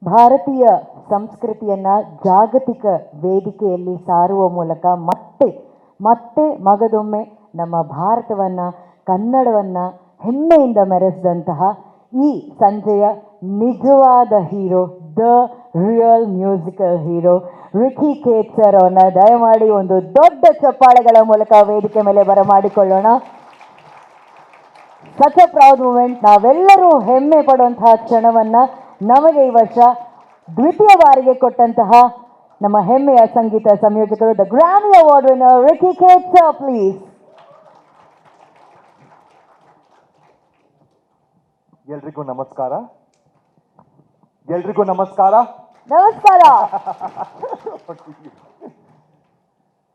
ಭಾರತೀಯ ಸಂಸ್ಕೃತಿಯನ್ನು ಜಾಗತಿಕ ವೇದಿಕೆಯಲ್ಲಿ ಸಾರುವ ಮೂಲಕ ಮತ್ತೆ ಮತ್ತೆ ಮಗದೊಮ್ಮೆ ನಮ್ಮ ಭಾರತವನ್ನು ಕನ್ನಡವನ್ನು ಹೆಮ್ಮೆಯಿಂದ ಮೆರೆಸಿದಂತಹ ಈ ಸಂಜೆಯ ನಿಜವಾದ hero, the real musical hero Ricky Kej sir ಅವರನ್ನ ದಯಮಾಡಿ ಒಂದು ದೊಡ್ಡ ಚಪ್ಪಾಳೆಗಳ ಮೂಲಕ ವೇದಿಕೆ ಮೇಲೆ ಬರಮಾಡಿಕೊಳ್ಳೋಣ. Such a proud moment. ನಾವೆಲ್ಲರೂ ಹೆಮ್ಮೆ ಪಡುವಂತಹ ಕ್ಷಣವನ್ನು ನಮಗೆ ಈ ವರ್ಷ ದ್ವಿತೀಯ ಬಾರಿಗೆ ಕೊಟ್ಟಂತಹ ನಮ್ಮ ಹೆಮ್ಮೆಯ ಸಂಗೀತ ಸಂಯೋಜಕರು, the Grammy award winner Ricky Kej sir, please. ಎಲ್ರಿಗೂ ನಮಸ್ಕಾರ. ಎಲ್ರಿಗೂ ನಮಸ್ಕಾರ. ನಮಸ್ಕಾರ.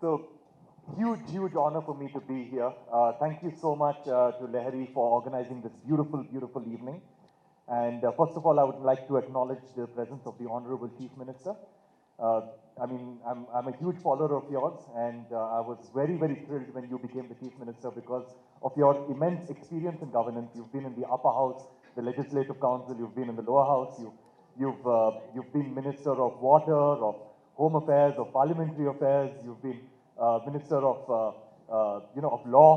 So, huge honor for me to be here. Thank you so much to Lehari for organizing this beautiful evening. And first of all, I would like to acknowledge the presence of the Honorable Chief Minister. I'm a huge follower of yours, and I was very thrilled when you became the Chief Minister because of your immense experience in governance. You've been in the upper house, the Legislative Council, you've been in the lower house, you've been Minister of Water, of Home Affairs, of Parliamentary Affairs, you've been Minister of Law,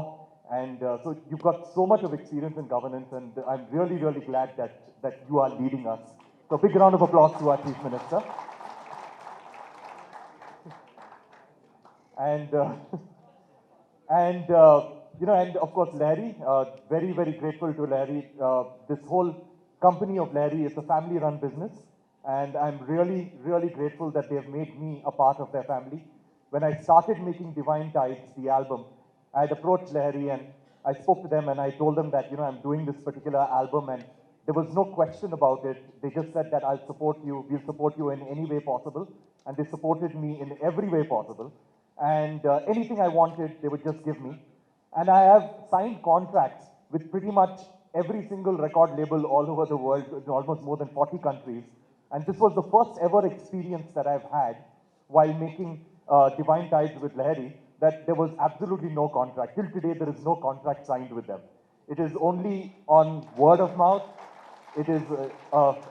and so you've got so much of experience in governance, and I'm really glad that you are leading us. So big round of applause to our Chief Minister. And and of course Larry, very grateful to Larry. This whole company of Larry is a family-run business, and I'm really grateful that they have made me a part of their family. When I started making Divine Tides, the album, I had approached Larry and I spoke to them and I told them that I'm doing this particular album, and there was no question about it. They just said that I'll support you, we'll support you in any way possible, and they supported me in every way possible. And anything I wanted, they would just give me. And I have signed contracts with pretty much every single record label all over the world, in almost more than 40 countries. And this was the first ever experience that I've had while making Divine Tides with Lahari, that there was absolutely no contract. Till today, there is no contract signed with them. It is only on word of mouth. It is,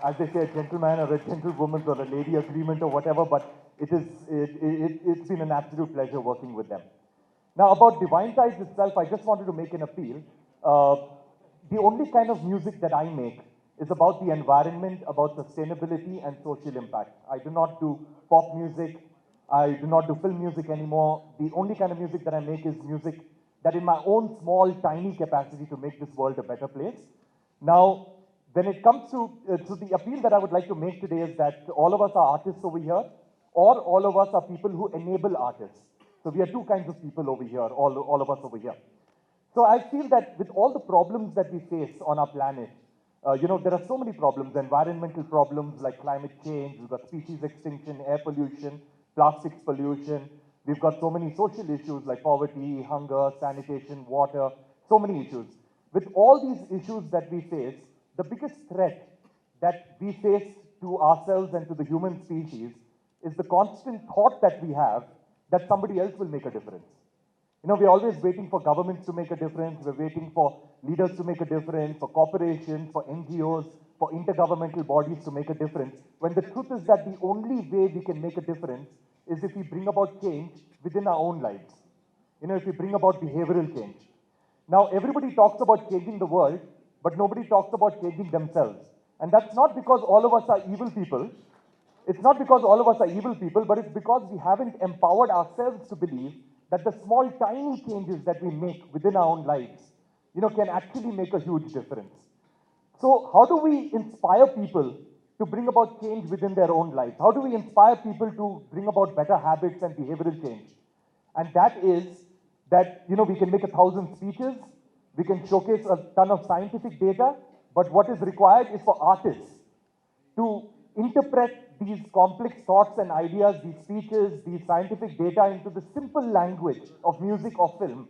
as they say, a gentleman or a gentlewoman or a lady agreement or whatever, but it's been an absolute pleasure working with them. Now, about Divine Tides itself, I just wanted to make an appeal. The only kind of music that I make is about the environment, about sustainability and social impact. I do not do pop music. I do not do film music anymore. The only kind of music that I make is music that in my own small, tiny capacity to make this world a better place. Now, when it comes to the appeal that I would like to make today is that all of us are artists over here, or all of us are people who enable artists. So we are two kinds of people over here, all of us over here. So I feel that with all the problems that we face on our planet, there are so many problems, environmental problems like climate change, we've got species extinction, air pollution, plastics pollution, we've got so many social issues like poverty, hunger, sanitation, water, so many issues. With all these issues that we face, the biggest threat that we face to ourselves and to the human species is the constant thought that we have that somebody else will make a difference. We're always waiting for governments to make a difference, we're waiting for leaders to make a difference, for corporations, for NGOs, for intergovernmental bodies to make a difference, when the truth is that the only way we can make a difference is if we bring about change within our own lives. If we bring about behavioral change. Now, everybody talks about changing the world, but nobody talks about changing themselves. And that's not because all of us are evil people. It's not because all of us are evil people, but it's because we haven't empowered ourselves to believe that the small, tiny changes that we make within our own lives, can actually make a huge difference. So how do we inspire people to bring about change within their own lives? How do we inspire people to bring about better habits and behavioral change? And that is that, we can make 1,000 speeches, we can showcase a ton of scientific data, but what is required is for artists to interpret these complex thoughts and ideas, these speeches, these scientific data into the simple language of music or film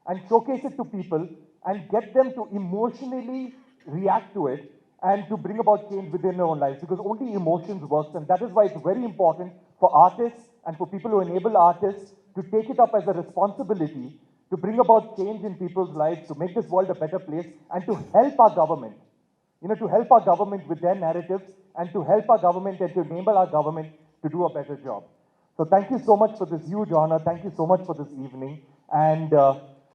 and showcase it to people and get them to emotionally react to it and to bring about change within their own lives, because only emotions works, and that is why it's very important for artists and for people who enable artists to take it up as a responsibility to bring about change in people's lives, to make this world a better place, and to help our government to help our government with their narratives and to help our government and to enable our government to do a better job. So thank you so much for this huge honor. Thank you so much for this evening. And